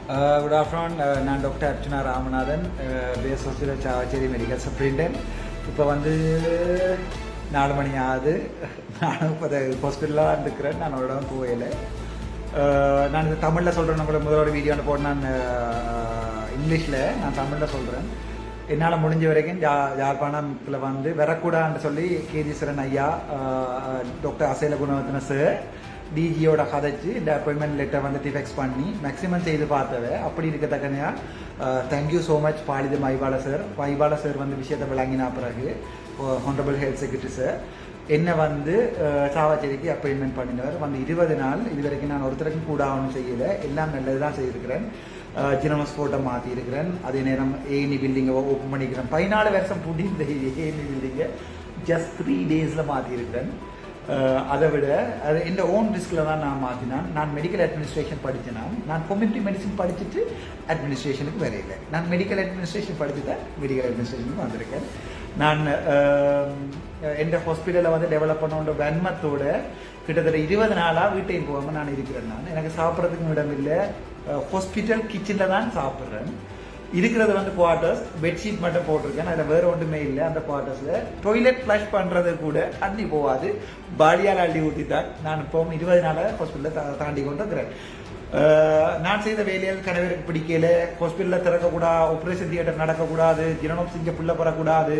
Good afternoon. நான் doctor Archana Ramanathan, base hospital Chavakachcheri medical superintendent. இப்போ வந்து 4 மணி ஆகுது. நானும் இப்போ ஹாஸ்பிட்டலாக தான் இருக்கிறேன். நான் ஒரு இடம் போகலை. நான் இந்த தமிழில் சொல்கிறேன். உங்களை முதலோட வீடியோவில் போட்டு நான் இங்கிலீஷில் நான் தமிழில் சொல்கிறேன். என்னால் முடிஞ்ச வரைக்கும் யாழ்ப்பாணத்தில் வந்து வரக்கூடாதுன்னு சொல்லி கேதீஸ்வரன் ஐயா, டாக்டர் அசைல குணவர்த்தன சார் டிஜியோட கதைச்சு இந்த அப்பாயின்மெண்ட் லெட்டர் வந்து டிஃபெக்ஸ் பண்ணி மேக்ஸிமம் செய்து பார்த்தவ. அப்படி இருக்கத்தக்கனையா தேங்க்யூ ஸோ மச் பாலித வைபால சார் வந்து விஷயத்தை விளங்கினா பிறகு ஹானரபிள் ஹெல்த் செக்ரட்டரி சார் என்னை வந்து சாவச்சேரிக்கு அப்பாயின்மெண்ட் பண்ணினவர். வந்து 20 நாள் இது வரைக்கும் நான் ஒருத்தருக்கும் கூட ஒன்றும் செய்யலை. எல்லாம் நல்லது தான் செய்திருக்கிறேன். ஜினமஸ் ஃபோட்டோ மாற்றிருக்கிறேன். அதே நேரம் ஏஎன்இ பில்டிங்கை ஓப்பன் பண்ணிக்கிறேன். 14 வருஷம் பூட்டி இந்த ஏஎன்இ பில்டிங்கை ஜஸ்ட் 3 டேஸில் மாற்றிருக்கிறேன். அதை விட அது எந்த ஓன் ரிஸ்கில் தான் நான் மாற்றினான். நான் மெடிக்கல் அட்மினிஸ்ட்ரேஷன் படித்தேன். நான் கம்யூனிட்டி மெடிசன் படிச்சுட்டு அட்மினிஸ்ட்ரேஷனுக்கு வரையில. நான் மெடிக்கல் அட்மினிஸ்ட்ரேஷன் படிச்சுட்டேன், மெடிக்கல் அட்மினிஸ்ட்ரேஷனுக்கு வந்திருக்கேன். நான் எந்த ஹாஸ்பிட்டலில் வந்து டெவலப் பண்ணோன்ற வன்மத்தோட கிட்டத்தட்ட 20 நாளாக வீட்டையும் போகாமல் நான் இருக்கிறேன். நான் எனக்கு சாப்பிட்றதுக்கும் இடம் இல்லை. ஹாஸ்பிட்டல் கிச்சனில் தான் சாப்பிட்றேன். இருக்கிறது வந்து குவார்ட்டர்ஸ், பெட்ஷீட் மட்டும் போட்டிருக்கேன். அதில் வேறு ஒன்றுமே இல்லை. அந்த குவார்ட்டர்ஸில் டொய்லெட் ஃப்ளஷ் பண்ணுறது கூட தண்ணி போகாது, பாடியால் அள்ளி ஊற்றித்தான் நான் இப்போ 20 நாளாக ஹாஸ்பிட்டலில் தாண்டி கொண்டு இருக்கிறேன். நான் செய்த வேலையில் கணவருக்கு பிடிக்கல. ஹாஸ்பிட்டலில் திறக்கக்கூடாது, ஆப்ரேஷன் தியேட்டர் நடக்கக்கூடாது, ஜினோம் செஞ்ச புள்ள பெறக்கூடாது,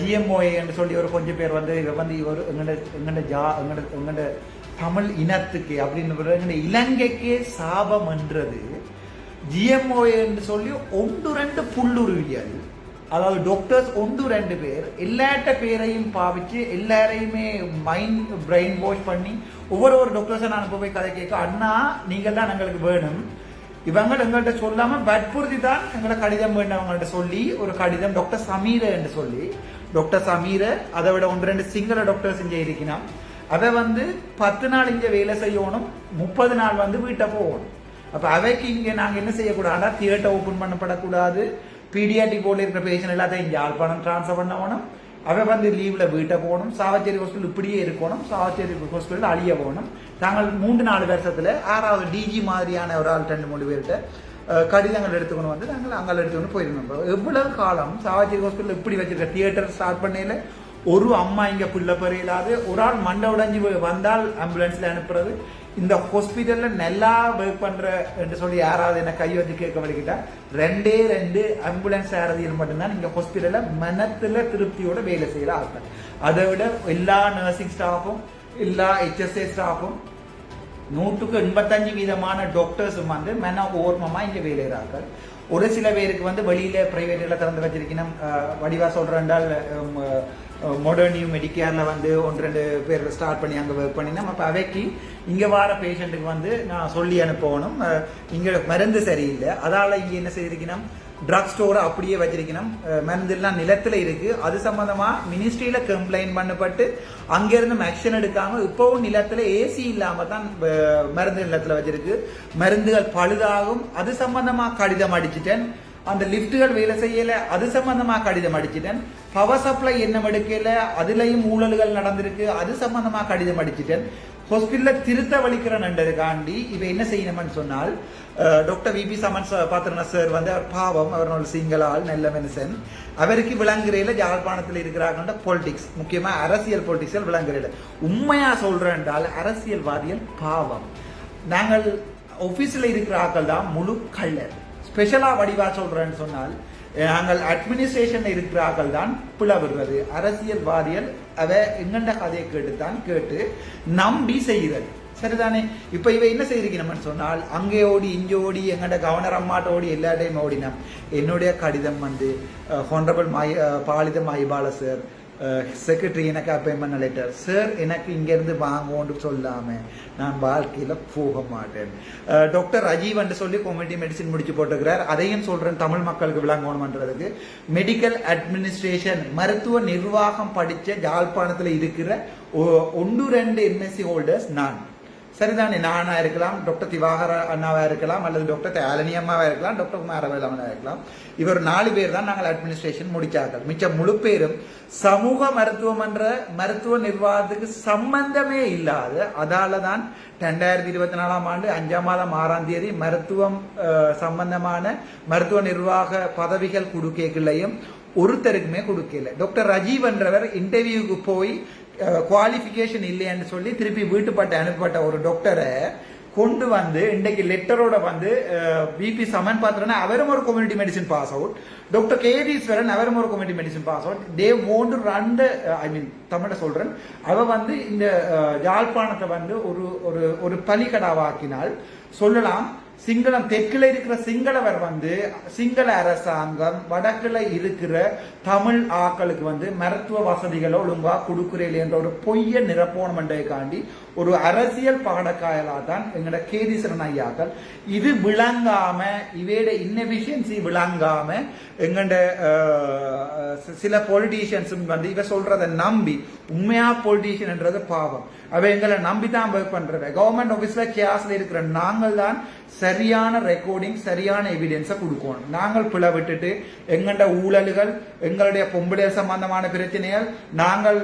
ஜிஎம்ஓஏ என்று சொல்லி ஒரு கொஞ்சம் பேர் வந்து இவர் எங்களோட தமிழ் இனத்துக்கு அப்படின்னு எங்களோட இலங்கைக்கே சாபம் என்றது ஜிஎம்ஓஏ என்று சொல்லி 1-2 புல்லுருவியல். அதாவது டாக்டர்ஸ் 1-2 பேர் எல்லாட்ட பேரையும் பாவிச்சு எல்லாரையுமே மைண்ட் பிரெயின் வாஷ் பண்ணி ஒவ்வொரு டாக்டர்ஸை நான் போய் கதை கேட்க, அண்ணா நீங்கள் தான் எங்களுக்கு வேணும், இவங்க எங்கள்கிட்ட சொல்லாமல் வற்புறுத்தி தான் எங்களை கடிதம் வேணும் அவங்கள்ட்ட சொல்லி ஒரு கடிதம் டாக்டர் சமீரை என்று சொல்லி, டாக்டர் சமீரை அதை விட 1-2 சிங்கள டாக்டர்ஸ் இங்கே இருக்கணும். அதை வந்து 10 நாள் இங்கே வேலை செய்யணும், 30 நாள் வந்து வீட்டை போகணும். அப்போ அவைக்கு இங்கே நாங்கள் என்ன செய்யக்கூடாதுன்னா தியேட்டர் ஓப்பன் பண்ணப்படக்கூடாது. பீடியாட்டிக் போர்டில் இருக்கிற பேஷண்ட் எல்லாத்தையும் இங்கே யாழ்ப்பாணம் ட்ரான்ஸ்ஃபர் பண்ணணும். அவை வந்து லீவில் வீட்டை போகணும். சாவச்சேரி ஹாஸ்பிட்டல் இப்படியே இருக்கணும். சாவச்சேரி ஹாஸ்பிட்டல் அழிய போகணும். நாங்கள் 3-4 வருஷத்தில் 6வது டிஜி மாதிரியான ஒரு ஆள் 2-3 பேர்கிட்ட கடிதங்கள் எடுத்துக்கணும் வந்து நாங்கள் அங்கே எடுத்துக்கணும் போயிருந்தோம். எவ்வளவு காலம் சாவச்சேரி ஹாஸ்பிட்டல் இப்படி வச்சிருக்க தியேட்டர் ஸ்டார்ட் பண்ணல, ஒரு அம்மா இங்கே பிள்ளை பெறையிலாது, ஒரு ஆள் மண்டை உடைஞ்சி வந்தால் ஆம்புலன்ஸில் அனுப்புறது. இந்த ஹாஸ்பிட்டலில் நல்லா ஒர்க் பண்ணுற என்று சொல்லி யாராவது என்ன கை வச்சு கேட்க வலிக்கிட்டா 2 ஆம்புலன்ஸ் சாரதிகள் மட்டும்தான் இங்கே ஹாஸ்பிட்டலில் மனத்தில் திருப்தியோட வேலை செய்கிற ஆட்கள். அதை விட எல்லா நர்சிங் ஸ்டாஃபும் எல்லா HSA ஸ்டாஃபும் 185% டாக்டர்ஸும் வந்து மன ஓர்மமாக இங்கே வேலைகிறார்கள். ஒரு சில பேருக்கு வந்து வெளியில் ப்ரைவேட்டில் திறந்து வச்சிருக்கணும். வடிவாக சொல்கிறேன்டால் மாடர்ன் நியூ மெடிக்கேரில் வந்து 1-2 பேர் ஸ்டார்ட் பண்ணி அங்கே ஒர்க் பண்ணினோம். அப்போ அவைக்கு இங்கே வர பேஷண்ட்டுக்கு வந்து நான் சொல்லி அனுப்பணும், இங்கே மருந்து சரியில்லை, அதால் இங்கே என்ன செய்திருக்கணும், ட்ரக் ஸ்டோரை அப்படியே வச்சிருக்கணும், மருந்துலாம் நிலத்தில் இருக்குது. அது சம்மந்தமாக மினிஸ்ட்ரியில் கம்ப்ளைண்ட் பண்ணப்பட்டு அங்கேருந்து ஆக்ஷன் எடுக்காமல் இப்போவும் நிலத்தில் ஏசி இல்லாமல் தான் மருந்து நிலத்தில் வச்சிருக்கு. மருந்துகள் பழுதாகும். அது சம்பந்தமாக கடிதம் அடிச்சிட்டேன். அந்த லிஃப்ட்டுகள் வேலை செய்யலை, அது சம்பந்தமாக கடிதம் அடிச்சிட்டேன். பவர் சப்ளை என்ன எடுக்கல, அதுலேயும் ஊழல்கள் நடந்திருக்கு, அது சம்பந்தமாக கடிதம் அடிச்சிட்டேன். ஹாஸ்பிட்டலில் திருத்த வலிக்கிறேன்ன்றதுக்காண்டி இவ என்ன செய்யணும்னு சொன்னால், டாக்டர் விபி சமன்ஸ் பாத்திரன சார் வந்து அவர் பாவம், அவர் சிங்கள ஆள், நல்ல மனுஷன். அவருக்கு விளங்குறையில யாழ்ப்பாணத்தில் இருக்கிறாங்கன்ற பொலிட்டிக்ஸ், முக்கியமாக அரசியல் பொலிட்டிக்ஸில் விளங்குறையில உண்மையாக சொல்கிறேன் என்றால் அரசியல்வாதிகள் பாவம். நாங்கள் ஆஃபீஸில் இருக்கிற ஆக்கள் தான் முழு கள்ளர். ஸ்பெஷலாக வடிவாக சொல்கிறேன்னு சொன்னால் நாங்கள் அட்மினிஸ்ட்ரேஷன் இருக்கிறார்கள் தான் பிளவுறது. அரசியல்வாதிகள் அதை எங்கண்ட கதையை கேட்டு நம்பி செய்கிறது. சரிதானே? இப்போ இவ என்ன செய்திருக்கணும்னு சொன்னால் அங்கே ஓடி இங்கே ஓடி எங்கள்ட கவர்னர் அம்மாட்ட ஓடி எல்லா டைம் ஓடினோம். என்னுடைய கடிதம் வந்து ஹானரபிள் பாலித மைபால சார் செக்ரட்டரி எனக்கு அப்பாயின்மெண்ட் லெட்டர் சார் எனக்கு இங்கேருந்து வாங்கோன்னு சொல்லாமல் நான் வாழ்க்கையில் போக மாட்டேன். டாக்டர் ராஜீவ் என்று சொல்லி கம்யூனிட்டி மெடிசின் முடிச்சு போட்டுக்கிறார். அதையும் சொல்கிறேன் தமிழ் மக்களுக்கு விளங்கணுமன்றதுக்கு. மெடிக்கல் அட்மினிஸ்ட்ரேஷன் மருத்துவ நிர்வாகம் படித்த யாழ்ப்பாணத்தில் இருக்கிற 1-2 MSc ஹோல்டர்ஸ் நான். சரிதானே? நானா இருக்கலாம், டாக்டர் திவாகர அண்ணாவா இருக்கலாம், அல்லது டாக்டர் தேலனி அம்மாவா இருக்கலாம், டாக்டர் குமாரவேலவனா இருக்கலாம். இவர் 4 பேர் தான் நாங்கள் அட்மினிஸ்ட்ரேஷன் முடிச்சார்கள். மிச்ச முழு பேரும் சமூக மருத்துவம் என்ற மருத்துவ நிர்வாகத்துக்கு சம்பந்தமே இல்லாத, அதால தான் 2024 ஆண்டு 5ஆம் மாதம் 6ஆம் தேதி மருத்துவம் சம்பந்தமான மருத்துவ நிர்வாக பதவிகள் கொடுக்கலையும் ஒருத்தருக்குமே கொடுக்கல. டாக்டர் ரஜீவ் என்றவர் இன்டர்வியூக்கு போய் குவாலிஃபிகேஷன் இல்லைன்னு சொல்லி திருப்பி வீட்டுப்பட்ட அனுப்பப்பட்ட ஒரு டாக்டரை கொண்டு வந்து இன்றைக்கு லெட்டரோட வந்து பிபி சமன் பாத்திரனா அவரும் ஒரு community medicine pass out, doctor Ketheeswaran அவரும் ஒரு community medicine pass out. They want to run the, I mean தமிழ சொல்றேன், அவ வந்து இந்த யாழ்ப்பாணத்தை வந்து ஒரு ஒரு ஒரு பலிக்கடாவாக்கினால் சொல்லலாம். சிங்களம் தெற்குல இருக்கிற சிங்களவர் வந்து சிங்கள அரசாங்கம் வடக்குல இருக்கிற தமிழ் ஆக்களுக்கு வந்து மருத்துவ வசதிகளை ஒழுங்கா கொடுக்குறேன் என்ற ஒரு பொய்ய நிரப்போணமண்டைக்காண்டி ஒரு அரசியல் பாடக்காயலா தான் எங்கட கேதீஸ்வரன் ஐயாக்கள். இது விளங்காம, இவையோட இன்னெஃபிஷியன்சி விளங்காம எங்கட சில பொலிட்டீஷியன்ஸும் வந்து இவ சொல்றதை நம்பி, உண்மையா பொலிட்டீஷியன்ன்றது பாவம், அவ எங்களை நம்பி தான் ஒர்க் பண்றவ. கவர்மெண்ட் ஆபீஸ்ல கேஸ்ல இருக்கிற நாங்கள் தான் சரியான ரெக்கார்டிங், சரியான எவிடன்ஸை கொடுக்கணும். நாங்கள் பிழை விட்டுட்டு எங்கண்ட ஊழல்கள், எங்களுடைய பொம்பளை சம்பந்தமான பிரச்சனைகள், நாங்கள்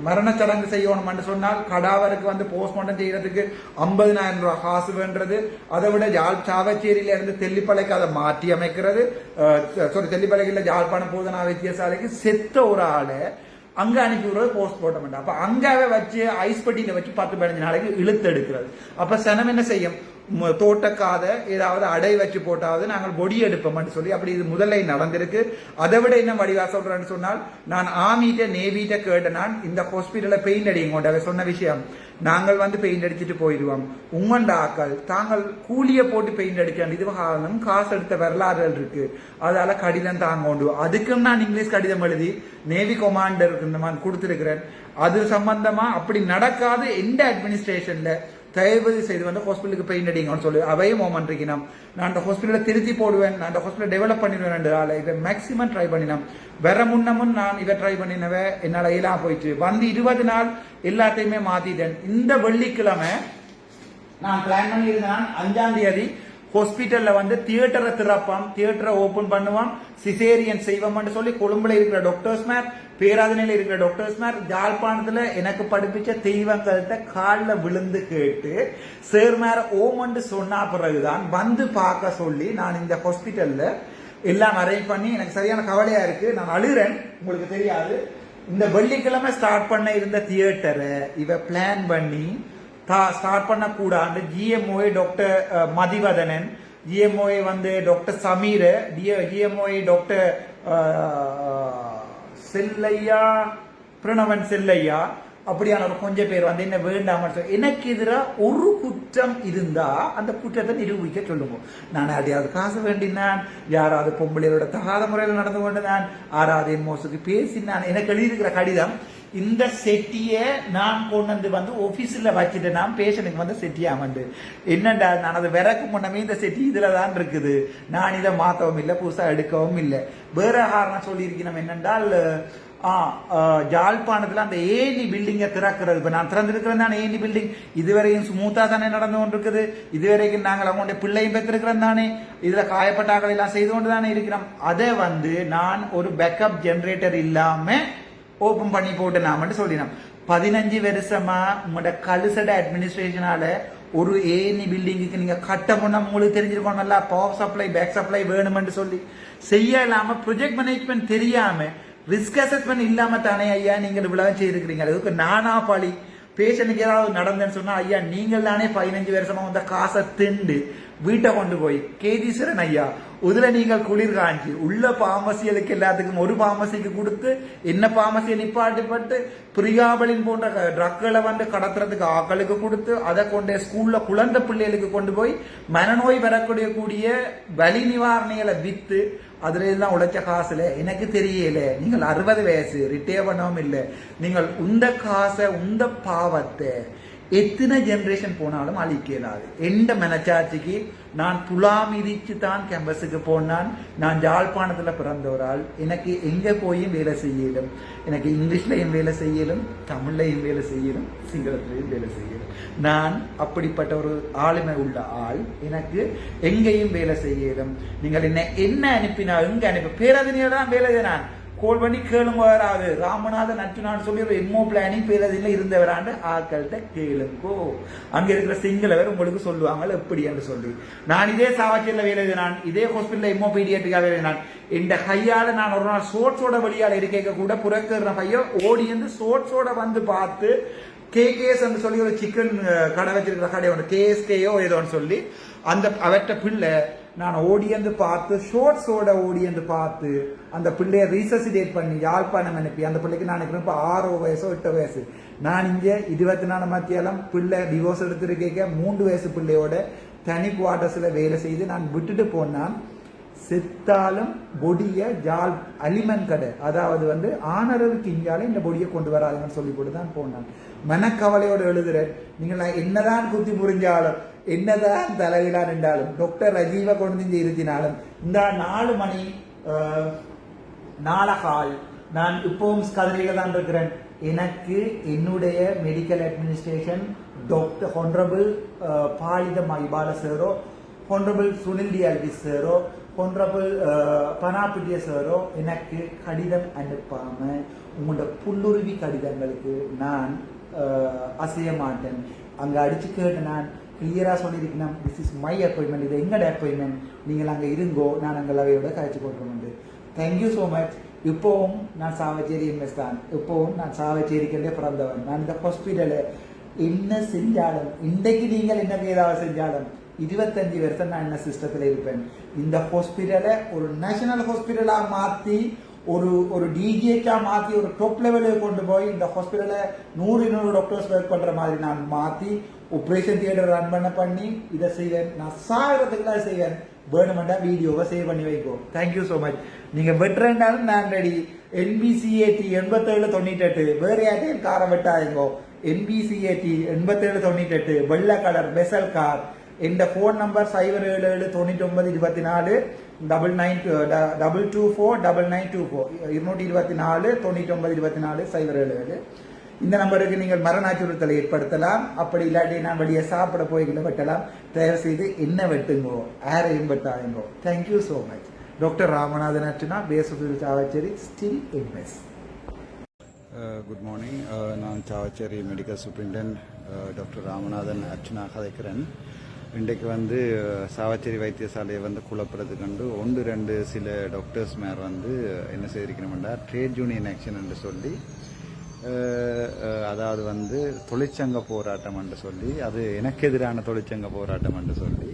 மரண சடங்கு செய்யணும் சொன்னால் கடாவருக்கு வந்து போஸ்ட்மார்ட்டம் செய்யறதுக்கு 50,000 ரூபாய் காசு வேண்டது. அதை விட சாவச்சேரியில இருந்து தெல்லிப்பளைக்கு அதை மாற்றி அமைக்கிறது, தெல்லிப்பளைக்கு யாழ்ப்பாணம் போதனா வைத்தியசாலைக்கு செத்த ஒரு ஆளை அங்க அனுப்பி விடுறது போஸ்ட்மார்ட்டம். அப்ப அங்காவே வச்சு ஐஸ் பட்டியில வச்சு 10-15 நாளைக்கு இழுத்து எடுக்கிறது. அப்ப சனம் என்ன செய்யும்? தோட்டக்காத ஏதாவது அடை வச்சு போட்டாவது நாங்கள் பொடி எடுப்போம் சொல்லி அப்படி இது முதல்ல நடந்திருக்கு. அதை விட என்ன வடிவா சொல்றேன்னு சொன்னால், நான் ஆர்மிட்ட நேவிட்ட கேட்ட, நான் இந்த ஹாஸ்பிட்டல பெயிண்ட் அடிங்க சொன்ன விஷயம், நாங்கள் வந்து பெயிண்ட் அடிச்சுட்டு போயிடுவோம், உங்கண்ட ஆக்கள் தாங்கள் கூலிய போட்டு பெயிண்ட் அடிக்க இது காரணம் காசு எடுத்த வரலாறுகள் இருக்கு, அதால கடிதம் தாங்க உண்டு. அதுக்கும் நான் இங்கிலீஷ் கடிதம் எழுதி நேவி கமாண்டருக்கு இந்த மாதிரி கொடுத்திருக்கிறேன். அது சம்பந்தமா அப்படி நடக்காது எந்த அட்மினிஸ்ட்ரேஷன்ல தயவு செய்து வந்து ஹாஸ்பிட்டலுக்கு பெயிண்ட் அடிங்கன்னு சொல்லி அவையும் ஓமன் இருக்கணும். நான் அந்த ஹாஸ்பிட்டலை திருத்தி போடுவேன், நான் அந்த ஹாஸ்பிட்டலை டெவலப் பண்ணிடுவேன். இதை மேக்சிமம் ட்ரை பண்ணினோம். வேற முன்னமும் நான் இதை ட்ரை பண்ணினவ என்னால எல்லாம் போயிட்டு வந்து 20 நாள் எல்லாத்தையுமே மாத்திட்டேன். இந்த வெள்ளிக்கிழமை நான் பிளான் பண்ணியிருந்தேன் 5ஆம் தேதி ஹாஸ்பிட்டல்ல வந்து தியேட்டரை திறப்பான், தியேட்டரை ஓபன் பண்ணுவான், சிசேரியன் செய்வோம்னு சொல்லி கொழும்புல இருக்கிற டாக்டர்ஸ் மேர், பேராதனையில இருக்கிற டாக்டர்ஸ் மேர், யாழ்ப்பாணத்துல எனக்கு படிப்பிச்ச தெய்வங்கள்ட்ட காலில் விழுந்து கேட்டு சேர் மேர ஓமண்டு சொன்னா பிறகுதான் வந்து பார்க்க சொல்லி நான் இந்த ஹாஸ்பிட்டல்ல எல்லாம் அரேஞ்ச் பண்ணி, எனக்கு சரியான கவலையா இருக்கு, நான் அழுகிறேன், உங்களுக்கு தெரியாது. இந்த வெள்ளிக்கிழமை ஸ்டார்ட் பண்ண இருந்த தியேட்டரை இவ பிளான் பண்ணி ஸ்டார்ட் பண்ண கூடாது. ஜிஎம்ஓஏ டாக்டர் மதிவதனன், ஜிஎம்ஓஏ வந்து doctor Sameer, GMOA doctor Chelliah, Pranavan Chelliah, அப்படியான ஒரு கொஞ்சம் பேர் வந்து என்ன வேண்டாம். எனக்கு எதிராக ஒரு குற்றம் இருந்தா அந்த குற்றத்தை நிரூபிக்க சொல்லுங்க. நான் அதையாவது காசு வேண்டினான், யாராவது பொம்பளையோட தகாத முறையில் நடந்து கொண்டு நான் ஆறாவது மோசுக்கு பேசினான். எனக்கு எழுதியிருக்கிற கடிதம், இந்த செட்டிய நான் கொண்டு வந்து ஆபீஸ்ல வச்சுட்டு நான் பேஷனுக்கு வந்து செட்டியா வந்து என்னண்டா, நான் அதை விறக்கு முன்னமே இந்த செட்டி இதுல தான் இருக்குது, நான் இதை மாத்தவும் இல்லை, புதுசா எடுக்கவும் இல்லை. வேற காரணம் சொல்லியிருக்கணும் என்னென்றால், யாழ்ப்பாணத்துல அந்த ஏனி பில்டிங்கை திறக்கிறது. இப்ப நான் திறந்திருக்கிறேன் தானே ஏனி பில்டிங், இதுவரையும் ஸ்மூத்தா தானே நடந்து கொண்டு இருக்குது. இதுவரைக்கும் நாங்கள் அவங்களுடைய பிள்ளையும் பெற்றிருக்கிறோம் தானே, இதுல காயப்பட்டாக்கள் எல்லாம் செய்து கொண்டு தானே இருக்கிறோம். அதை வந்து நான் ஒரு பேக்கப் ஜெனரேட்டர் இல்லாம ஓபன் பண்ணி போட்டு நாம சொல்லினோம். 15 வருஷமா உங்களோட கலுசட அட்மினிஸ்ட்ரேஷனால ஒரு ஏனி பில்டிங்குக்கு நீங்க கட்ட முன்னா உங்களுக்கு தெரிஞ்சிருக்கணும்ல, பவர் சப்ளை பேக் சப்ளை வேணும்னு சொல்லி செய்ய இல்லாம, ப்ரொஜெக்ட் மேனேஜ்மெண்ட் தெரியாம, ரிஸ்க் அசஸ்மெண்ட் இல்லாம தானே ஐயா நீங்கள் இவ்வளவு செய்திருக்கிறீங்க. அதுக்கு நானா பாலி பேஷனுக்கு ஏதாவது நடந்தேன்னு சொன்னா, ஐயா நீங்கள் தானே 15 வருஷமா வந்த காசை திண்டு வீட்டை கொண்டு போய் கேதீஸ்வரன் ஐயா இதுல நீங்கள் குளிர் காஞ்சி உள்ள பாமசிகளுக்கு எல்லாத்துக்கும் ஒரு பாமசிக்கு கொடுத்து என்ன பாமசியை நிப்பாட்டுப்பட்டு பிரியாபலின் போன்ற ட்ரக்களை வந்து கடத்துறதுக்கு ஆக்களுக்கு கொடுத்து அதை கொண்டு ஸ்கூல்ல குழந்தை பிள்ளைகளுக்கு கொண்டு போய் மனநோய் வரக்கூடிய வலி நிவாரணிகளை வித்து அதுல எல்லாம் உழைச்ச காசுல எனக்கு தெரியல. நீங்கள் 60 வயசு ரிட்டையர் பண்ணவும் இல்லை, நீங்கள் உந்த காசை உந்த பாவத்தை எத்தனை ஜென்ரேஷன் போனாலும் அழிக்கலாது. எந்த மனச்சாட்சிக்கு நான் துலாமிதிச்சு தான் கேம்பஸுக்கு போனான். நான் யாழ்ப்பாணத்தில் பிறந்த ஒரு ஆள். எனக்கு எங்கே போயும் வேலை செய்யலும். எனக்கு இங்கிலீஷ்லையும் வேலை செய்யலும், தமிழ்லையும் வேலை செய்யலும், சிங்களத்திலையும் வேலை செய்யலும். நான் அப்படிப்பட்ட ஒரு ஆளுமை உள்ள ஆள். எனக்கு எங்கேயும் வேலை செய்யலும். நீங்கள் என்ன அனுப்பினா எங்கே அனுப்பி பேரதினியில் தான் வேலை நான் கோல் பண்ணி கேளுங்க. வராது ராமநாதன் அச்சுனான்னு சொல்லி ஒரு எம்ஓ பிளானிங் பேரதில் இருந்தவராண்டு ஆக்கள்கிட்ட கேளுங்கோ. அங்கே இருக்கிற சிங்களவர் உங்களுக்கு சொல்லுவாங்க எப்படி என்று சொல்லி. நான் இதே சாவச்சேரியில் வேலை நான் இதே ஹாஸ்பிட்டலில் எம்ஓ பீடியாட்ரிக்காக வேலை நான் இந்த கையால் நான் ஒரு நாள் சோட்ஸோட வழியால் இருக்க கூட புறக்கிற பையன் ஓடி வந்து சோட்ஸோட வந்து பார்த்து கேகேஎஸ் சொல்லி ஒரு சிக்கன் கடை வச்சிருக்கிற கடை ஒன்று கேஎஸ்கேயோ ஏதோன்னு சொல்லி அந்த அவற்ற பிள்ளை நான் ஓடியந்து பார்த்து ஷோர்ட்ஸோட ஓடியந்து பார்த்து அந்த பிள்ளைய ரீசசிடேட் பண்ணி யாழ்ப்பாணம் அனுப்பி அந்த பிள்ளைக்கு நான் இப்போ 6 வயசோ 8 வயசு. நான் இங்கே 24 மத்தியாலம் பிள்ளை டிவோர்ஸ் எடுத்துருக்க 3 வயசு பிள்ளையோட தனி குவார்டர்ஸில் வேலை செய்து நான் விட்டுட்டு போனான். செத்தாலும் பொடியை ஜால் அலிமன் கடை அதாவது வந்து ஆனரவுக்கு இங்காலே இந்த பொடியை கொண்டு வராதுன்னு சொல்லி போட்டு தான் போனான். மனக்கவலையோடு எழுதுறேன். நீங்கள் என்னதான் குத்தி புரிஞ்சாலும் என்னதான் தலைவிழா நின்றாலும் டாக்டர் ரஜீவை கொண்டு இருத்தினாலும் இந்த 4 மணி 4:15 நான் இப்பவும் கதிரையில தான் இருக்கிறேன். எனக்கு என்னுடைய medical administration doctor honourable Palitha Mahipala சாரோ, ஹொனரபிள் சுனில் டிஆல்வி சாரோ, ஹொனரபிள் பனாபிட்டிய சாரோ எனக்கு கடிதம் அனுப்பாம உங்களோட புல்லுருவி கடிதங்களுக்கு நான் அசைய மாட்டேன். அங்கே அடிச்சு கேட்டு நான் கிளியராக சொல்லியிருக்கேன். திஸ் இஸ் மை அப்பாயின்மெண்ட், இது எங்களோட அப்பாயின்மெண்ட், நீங்கள் அங்கே இருங்கோ, நான் அங்கே அவையோட காய்ச்சி போட்டுருண்டு. Thank you so much. இப்போவும் நான் சாவச்சேரி எம்எஸ் தான். இப்போவும் நான் சாவச்சேரிக்கே பிறந்தவன். நான் இந்த ஹாஸ்பிட்டலு என்ன செஞ்சாலும் இன்றைக்கு நீங்கள் என்ன ஏதாவது செஞ்சாலும் 25 வருஷம் நான் என்ன சிஸ்டத்தில் இருப்பேன். இந்த ஹாஸ்பிட்டலை ஒரு நேஷனல் ஹாஸ்பிட்டலாக மாற்றி ஒரு டிஜிஹெச்சாக மாற்றி ஒரு டாப் லெவலுக்கு கொண்டு போய் இந்த ஹாஸ்பிட்டலை 100 டாக்டர்ஸ் ஒர்க் பண்ணுற மாதிரி நான் மாற்றி ஆப்ரேஷன் தியேட்டர் ரன் பண்ணி இதை செய்வேன். நான் சாகிறதுக்குலாம் செய்வேன். வேணுமெண்டா வீடியோவை சேவ் பண்ணி வைக்கோ. Thank you so much. நீங்கள் வெட்டுறேன்டாலும் நான் ரெடி. NBCAT 8798 வேறு யார்ட்டையும் காரை வெட்டாதீங்கோ. NBCAT 8798 வெள்ளை கலர் பெசல் கார். என் ஃபோன் நம்பர் 077 99 24 224 224 99 077. இந்த நம்பருக்கு நீங்கள் மரண அச்சுறுத்தலை ஏற்படுத்தலாம். அப்படி இல்லாட்டி நான் வெளியே சாப்பிட போய்களை வெட்டலாம். தயவு செய்து என்ன வெட்டுங்கோ, யாரையும் வெட்டாதீங்கோ. Thank you so much. Doctor Ramanathan Archana, பேசுவது Chavakachcheri, still MS. Good morning. நான் Chavakachcheri medical superintendent doctor Ramanathan Archana கதைக்கிறேன். இன்றைக்கு வந்து சாவச்சேரி வைத்தியசாலையை வந்து குழப்பறதுக்கு கண்டு 1-2 சில டாக்டர்ஸ் மேலே வந்து என்ன செய்திருக்கணும்னா ட்ரேட் யூனியன் ஆக்ஷன் என்று சொல்லி, அதாவது வந்து தொழிற்சங்க போராட்டம் என்று சொல்லி, அது எனக்கு எதிரான தொழிற்சங்க போராட்டம் என்று சொல்லி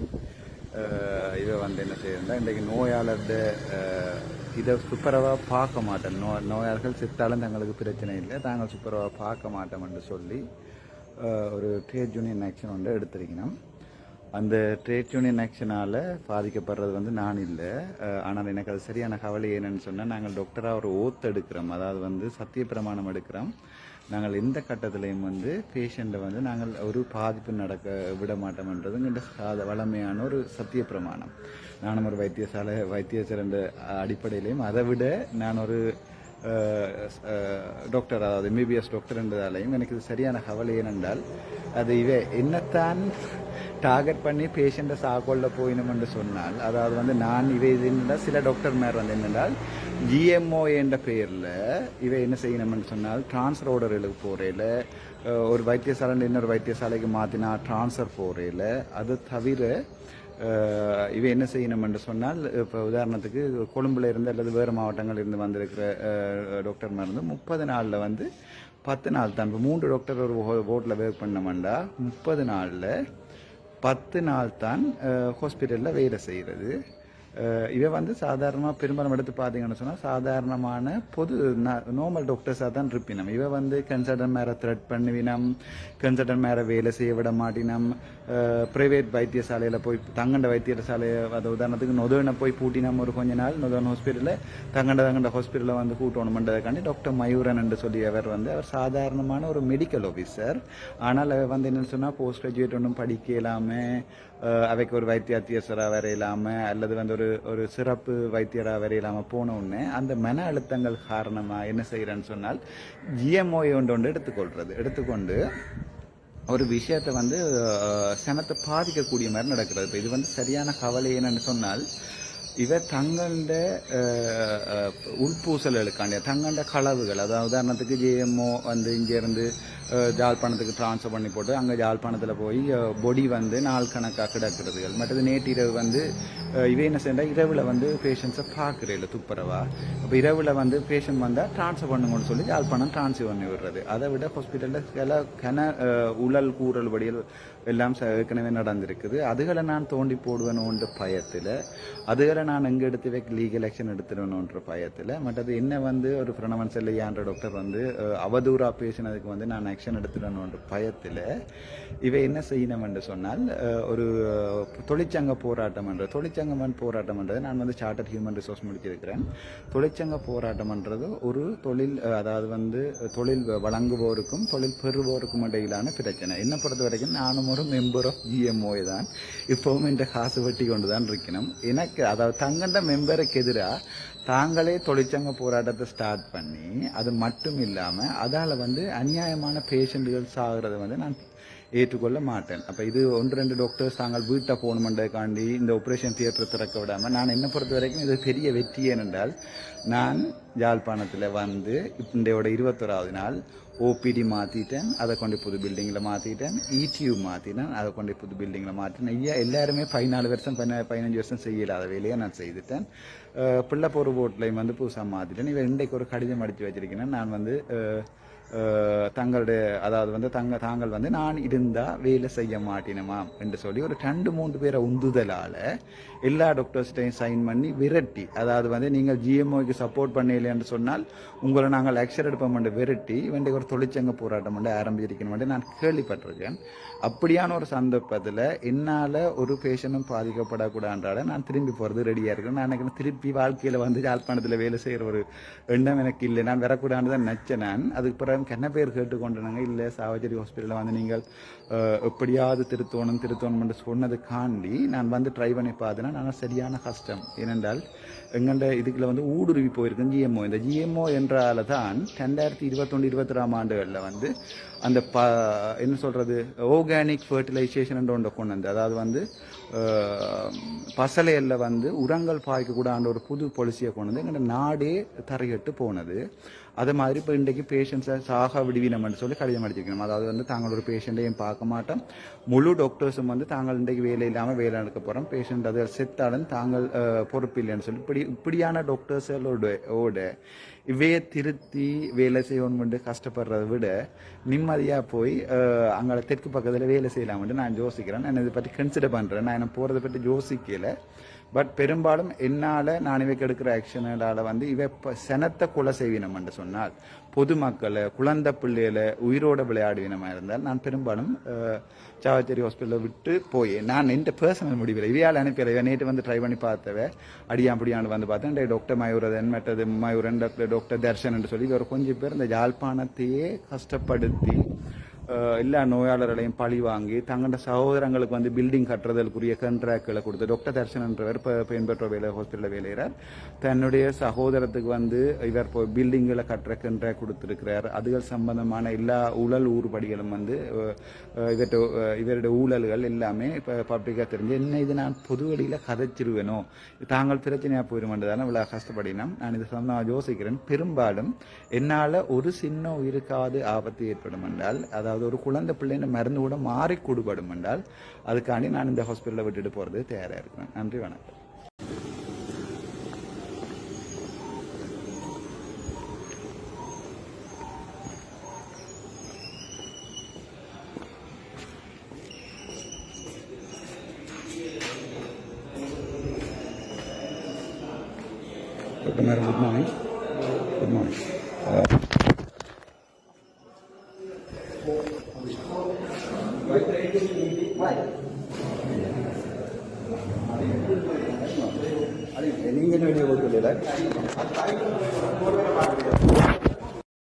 இதை வந்து என்ன செய்யறா இன்றைக்கு நோயாளர்கிட்ட இதை துப்புரவாக பார்க்க மாட்டேன். நோயாளர்கள் செத்தாலும் தங்களுக்கு பிரச்சனை இல்லை, தாங்கள் துப்புரவாக பார்க்க மாட்டோம் என்று சொல்லி ஒரு ட்ரேட் யூனியன் ஆக்ஷன் ஒன்று எடுத்திருக்கணும். அந்த ட்ரேட் யூனியன் ஆக்ஷனால் பாதிக்கப்படுறது வந்து நான் இல்லை. ஆனால் எனக்கு அது சரியான கவலை என்னன்னு சொன்னால், நாங்கள் டாக்டராக ஒரு ஓத்து எடுக்கிறோம், அதாவது வந்து சத்திய பிரமாணம் எடுக்கிறோம். நாங்கள் எந்த கட்டத்திலையும் வந்து பேஷண்ட்டை வந்து நாங்கள் ஒரு பாதிப்பு நடக்க விட மாட்டோம்ன்றதுங்கிட்ட வளமையான ஒரு சத்திய பிரமாணம். நானும் ஒரு வைத்தியசாலை அடிப்படையிலையும் அதை விட நான் ஒரு டாக்டர், அதாவது எம்பிபிஎஸ் டாக்டர்ன்றதாலையும் எனக்கு இது சரியான கவலை ஏனென்றால், அது என்னத்தான் டார்கெட் பண்ணி பேஷண்ட்டை சாக்கொள்ள போயினும் சொன்னால், அதாவது வந்து நான் இதுன்னா சில டாக்டர் மேர் வந்து என்னென்றால் GMO என்ற பெயரில் என்ன செய்யணும்னு சொன்னால் டிரான்ஸ்ஃபர் ஆர்டர்களுக்கு போகிறேல, ஒரு வைத்தியசாலை இன்னொரு வைத்தியசாலைக்கு மாற்றினா டிரான்ஸ்ஃபர் போகிறேல, அது தவிர என்ன செய்யணும் என்று சொன்னால், இப்போ உதாரணத்துக்கு கொழும்புல இருந்து அல்லது வேறு மாவட்டங்களில் இருந்து வந்திருக்கிற டாக்டர் இருந்து 30 நாளில் வந்து 10 நாள் தான். இப்போ 3 டாக்டர் ஒரு ஓட்டில் ஒர்க் பண்ணோம்னா 30 நாளில் 10 நாள் தான் ஹாஸ்பிட்டலில் வேலை செய்கிறது. இவை வந்து சாதாரணமாக பெரும்பாலும் எடுத்து பார்த்தீங்கன்னு சொன்னால் சாதாரணமான பொது நார்மல் டாக்டர்ஸாக தான் இருப்பினம். இவை வந்து கன்சல்டன் மேலே த்ரெட் பண்ணுவினம், கன்சல்டன் மேலே வேலை செய்ய விட மாட்டினம், ப்ரைவேட் வைத்தியசாலையில் போய் தங்கண்ட வைத்தியசாலையை அது உதாரணத்துக்கு நொதனை போய் பூட்டினம் ஒரு கொஞ்ச நாள் நொதன் ஹாஸ்பிட்டலில் தங்கண்ட ஹாஸ்பிட்டலில் வந்து கூட்டணுமென்றதுக்காண்டி டாக்டர் மயூரன் என்று சொல்லி அவர் சாதாரணமான ஒரு மெடிக்கல் ஆஃபீஸர். ஆனால் அவர் வந்து என்னென்னு சொன்னால் போஸ்ட் கிராஜுவேட் ஒன்றும் படிக்க இல்லாமல் அவைக்கு ஒரு வைத்தியாத்தியசராக வரையிலாமல் அல்லது வந்து ஒரு சிறப்பு வைத்தியராக வரையிலாமல் போன உடனே அந்த மன அழுத்தங்கள் காரணமாக என்ன செய்கிறேன்னு சொன்னால் ஜிஎம்ஓயை ஒன்று எடுத்துக்கொண்டு ஒரு விஷயத்தை வந்து சனத்தை பாதிக்கக்கூடிய மாதிரி நடக்கிறது. இப்போ இது வந்து சரியான கவலை என்னன்னு சொன்னால் இவர் தங்கள உள்பூசல்களுக்காண்டிய தங்கள களவுகள், அதாவது உதாரணத்துக்கு ஜிஎம்ஓ வந்து இங்கேருந்து ஜாழ்ப்பாணத்துக்கு ட்ரான்ஸ்ஃபர் பண்ணி போட்டு அங்கே ஜாழ்ப்பாணத்தில் போய் பொடி வந்து நாள் கணக்காக கிடக்கிறதுகள். மற்றது நேற்றிரவு வந்து இவை என்ன செய்யறால் இரவில் வந்து பேஷண்ட்ஸை பார்க்குறேன் துப்புரவா. அப்போ இரவில் வந்து பேஷண்ட் வந்தால் ட்ரான்ஸ்ஃபர் பண்ணுங்கன்னு சொல்லி ஜாழ்ப்பாணம் ட்ரான்ஸ்ஃபர் பண்ணி விடுறது. அதை விட ஹாஸ்பிட்டலில் உழல் கூறல் வடிகள் எல்லாம் ஏற்கனவே நடந்திருக்குது. அதுகளை நான் தோண்டி போடுவேணுன்ற பயத்தில், அதுகளை நான் எங்கே எடுத்து வைக்க லீகல் ஆக்ஷன் எடுத்துடணுன்ற பயத்தில், மற்றது என்ன வந்து ஒரு பிரணவன் செல்லையான்ற டாக்டர் வந்து அவதூறாக பேசினதுக்கு வந்து நான் ஆக்ஷன் எடுத்துடணுன்ற பயத்தில் இவை என்ன செய்யணும் என்று சொன்னால் ஒரு தொழிற்சங்க போராட்டம்ன்றது நான் வந்து சார்ட்டர்ட் ஹியூமன் ரிசோர்ஸ் முடிச்சிருக்கிறேன். தொழிற்சங்க போராட்டம்ன்றது ஒரு தொழில், அதாவது வந்து தொழில் வழங்குவோருக்கும் தொழில் பெறுவோருக்கும் இடையிலான பிரச்சனை. என்னை பொறுத்த வரைக்கும் நானும் ஒரு மெம்பர் ஆஃப் ஜிஎம்ஓ தான். இப்போவும் என்ற காசு வெட்டி கொண்டு தான் இருக்கணும். எனக்கு அதாவது தங்கண்ட மெம்பருக்கு எதிராக தாங்களே தொழிற்சங்க போராட்டத்தை ஸ்டார்ட் பண்ணி அது மட்டும் இல்லாமல் அதால் வந்து அநியாயமான பேஷண்ட்டுகள் சாகிறத வந்து நான் ஏற்றுக்கொள்ள மாட்டேன். அப்போ இது 1-2 டாக்டர்ஸ் தாங்கள் வீட்டை போகணுமென்றதுக்காண்டி இந்த ஆப்ரேஷன் தியேட்டர் திறக்க விடாமல் நான் என்னை பொறுத்த வரைக்கும் இது பெரிய வெற்றி. ஏனென்றால் நான் யாழ்ப்பாணத்தில் வந்து இன்றையோட 21வது நாள் ஓபிடி மாற்றிட்டேன், அதை கொண்டு புது பில்டிங்கில் மாற்றிட்டேன், இடியூ மாற்றினேன், அதை கொண்டு புது பில்டிங்கில் மாற்றினேன். எல்லாருமே 14 வருஷம் 15 வருஷம் செய்யலாத வேலையை நான் செய்துட்டேன். பிள்ளை போகிற போட்லையும் வந்து புதுசாக மாற்றிட்டேன். இவன் இன்றைக்கு ஒரு கடிதம் அடித்து வச்சிருக்கேன். நான் வந்து தங்களுடைய அதாவது வந்து தாங்கள் வந்து நான் இருந்தால் வேலை செய்ய மாட்டினமா என்று சொல்லி ஒரு 2-3 பேரை உந்துதலால் எல்லா டாக்டர்ஸ்டையும் சைன் பண்ணி விரட்டி, அதாவது வந்து நீங்கள் ஜிஎம்ஓக்கு சப்போர்ட் பண்ணலைன்னு சொன்னால் உங்களை நாங்கள் ஆக்ஷன் எடுப்போம் என்று விரட்டி வேண்டிய ஒரு தொழிற்சங்க போராட்டம் வந்து ஆரம்பிச்சிருக்கணும் நான் கேள்விப்பட்டிருக்கேன். அப்படியான ஒரு சந்தர்ப்பத்தில் என்னால் ஒரு பேஷண்ட்டும் பாதிக்கப்படக்கூடாதுன்றால நான் திரும்பி போகிறது ரெடியாக இருக்கேன். நான் எனக்கு திருப்பி வாழ்க்கையில் வந்து யாழ்ப்பாணத்தில் வேலை செய்கிற ஒரு எண்ணம் எனக்கு இல்லை. நான் வரக்கூடாதுன்னு தான் நினச்சேன். நான் அதுக்கு பிறகு என்ன பேர் கேட்டுக்கொண்டாங்க, இல்லை சாவச்சேரி ஹாஸ்பிட்டலில் வந்து நீங்கள் எப்படியாவது திருத்தணும் என்று சொன்னதுக்காண்டி நான் வந்து ட்ரை பண்ணி பார்த்தேன்னா நான் சரியான கஷ்டம். ஏனென்றால் எங்கள்ட இதுக்குள்ள வந்து ஊடுருவி போயிருக்கேன் ஜிஎம்ஓ. இந்த ஜிஎம்ஓ என்றால தான் 2021-22 ஆண்டுகளில் வந்து அந்த என்ன சொல்கிறது ஆர்கானிக் ஃபர்டிலைசேஷன் என்ற ஒன்றை கொண்டு வந்து, அதாவது வந்து பசலையில் வந்து உரங்கள் பாய்க்கக்கூடாத ஒரு புது பாலிசியை கொண்டு வந்து எங்கள் நாடே தரையிட்டு போனது. அதே மாதிரி இப்போ இன்றைக்கு பேஷண்ட்ஸை சாக விடுவினம்னு சொல்லி கடிதம் அடிச்சிருக்கணும். அதாவது வந்து தாங்கள் ஒரு பேஷண்ட்டையும் பார்க்க மாட்டோம், முழு டாக்டர்ஸும் வந்து தாங்கள் இன்றைக்கு வேலை இல்லாமல் வேலை எடுக்க போகிறோம், பேஷண்ட் அது செத்தாலும் தாங்கள் பொறுப்பு இல்லைன்னு சொல்லி இப்படியான டாக்டர்ஸோட இவையை திருத்தி வேலை செய்யணும்னு கஷ்டப்படுறதை விட நிம்மதியாக போய் அங்கே தெற்கு பக்கத்தில் வேலை செய்யலாம்னு நான் யோசிக்கிறேன். நான் இதை பற்றி கன்சிடர் பண்ணுறேன். நான் என்ன போகிறத பற்றி யோசிக்கலை. பட் பெரும்பாலும் என்னால் நான் இவைக்கு எடுக்கிற ஆக்ஷனால் வந்து இவை சனத்தை கொலை செய்வினம்னு சொன்னால் பொதுமக்களை குழந்தை பிள்ளைகளை உயிரோடு விளையாடுவினமாக இருந்தால் நான் பெரும்பாலும் சாவச்சேரி ஹாஸ்பிட்டலில் விட்டு போய் நான் எந்த பர்சனல் முடிவில் இவையால் அனுப்பிடுவேன். நேற்று வந்து ட்ரை பண்ணி பார்த்தவ அடியாம்படியாண்டு வந்து பார்த்தேன். டாக்டர் மயூரன் மற்றது மயூரன் டாக்டர் தர்ஷன் என்று சொல்லி ஒரு கொஞ்சம் பேர் இந்த யாழ்ப்பாணத்தையே கஷ்டப்படுத்தி எல்லா நோயாளர்களையும் பழி வாங்கி தங்களோட சகோதரங்களுக்கு வந்து பில்டிங் கட்டுறதற்குரிய கண்ட்ராக்ட்களை கொடுத்து டாக்டர் தர்ஷன் என்றவர் பெண்பெற்ற வேலை ஹாஸ்பிட்டலில் வேலைகிறார். தன்னுடைய சகோதரத்துக்கு வந்து இவர் பில்டிங்களை கட்டுற கண்ட்ராக்ட் கொடுத்துருக்கிறார். அதுகள் சம்பந்தமான எல்லா ஊழல் ஊறுபடிகளும் வந்து இவருடைய ஊழல்கள் எல்லாமே இப்போ பப்ளிக்காக தெரிஞ்சு என்ன இது நான் பொது வழியில் கதைச்சிருவேனோ தாங்கள் பிரச்சனையாக போயிடுமென்றதால இவ்வளோ கஷ்டப்படினோம். நான் இது சம்பந்தமாக யோசிக்கிறேன். பெரும்பாலும் என்னால் ஒரு சின்ன உயிருக்காவது ஆபத்து ஏற்படும் என்றால், அதாவது ஒரு குழந்தை பிள்ளைன்னு மருந்து கூட மாறி கூடுபடும் என்றால் அதுக்காண்டி நான் இந்த ஹாஸ்பிட்டலில் விட்டுட்டு போகிறது தயாராக இருக்கிறேன். நன்றி, வணக்கம். Doctor madam good morning. Good morning. நீங்கள் என்ன வெளியே போட்டு